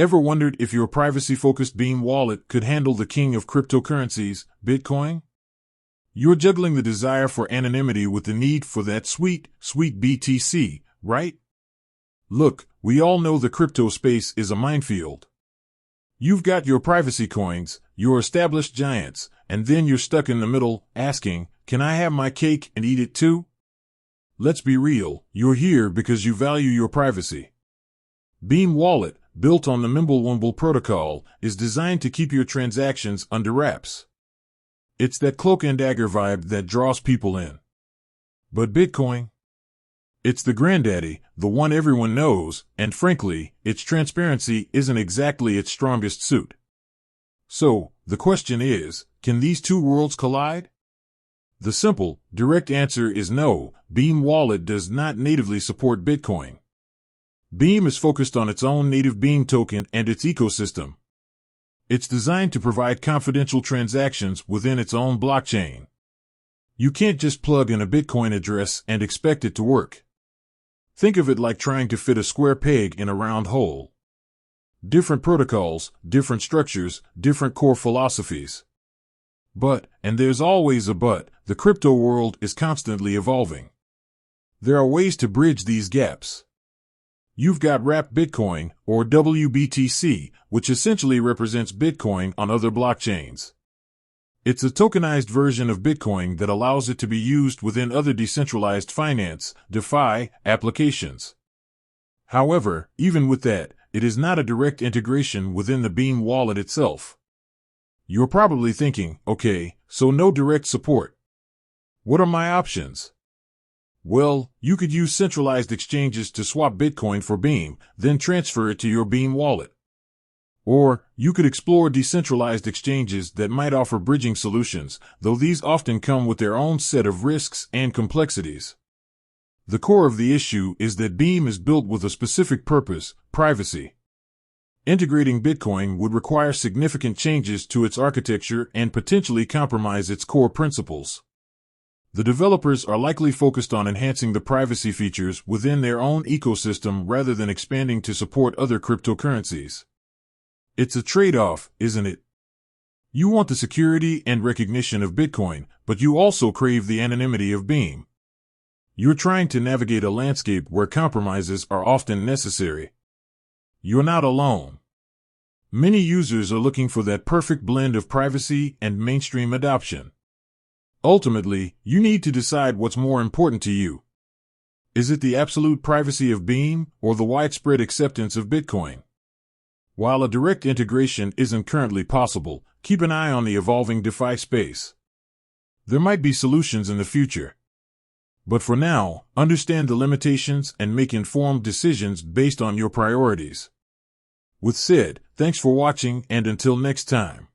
Ever wondered if your privacy-focused Beam wallet could handle the king of cryptocurrencies, Bitcoin? You're juggling the desire for anonymity with the need for that sweet BTC, right? Look, we all know the crypto space is a minefield. You've got your privacy coins, your established giants, and then you're stuck in the middle, asking, can I have my cake and eat it too? Let's be real, you're here because you value your privacy. Beam Wallet, built on the Mimblewimble protocol, is designed to keep your transactions under wraps. It's that cloak and dagger vibe that draws people in. But Bitcoin? It's the granddaddy, the one everyone knows, and frankly, its transparency isn't exactly its strongest suit. So, the question is, can these two worlds collide? The simple, direct answer is no. Beam Wallet does not natively support Bitcoin. Beam is focused on its own native Beam token and its ecosystem. It's designed to provide confidential transactions within its own blockchain. You can't just plug in a Bitcoin address and expect it to work. Think of it like trying to fit a square peg in a round hole. Different protocols, different structures, different core philosophies. But, and there's always a but, the crypto world is constantly evolving. There are ways to bridge these gaps. You've got Wrapped Bitcoin, or WBTC, which essentially represents Bitcoin on other blockchains. It's a tokenized version of Bitcoin that allows it to be used within other decentralized finance, DeFi, applications. However, even with that, it is not a direct integration within the Beam wallet itself. You're probably thinking, okay, so no direct support. What are my options? Well, you could use centralized exchanges to swap Bitcoin for Beam, then transfer it to your Beam wallet. Or, you could explore decentralized exchanges that might offer bridging solutions, though these often come with their own set of risks and complexities. The core of the issue is that Beam is built with a specific purpose, privacy. Integrating Bitcoin would require significant changes to its architecture and potentially compromise its core principles. The developers are likely focused on enhancing the privacy features within their own ecosystem rather than expanding to support other cryptocurrencies. It's a trade-off, isn't it? You want the security and recognition of Bitcoin, but you also crave the anonymity of Beam. You're trying to navigate a landscape where compromises are often necessary. You're not alone. Many users are looking for that perfect blend of privacy and mainstream adoption. Ultimately, you need to decide what's more important to you. Is it the absolute privacy of Beam or the widespread acceptance of Bitcoin? While a direct integration isn't currently possible, keep an eye on the evolving DeFi space. There might be solutions in the future. But for now, understand the limitations and make informed decisions based on your priorities. With said, thanks for watching and until next time.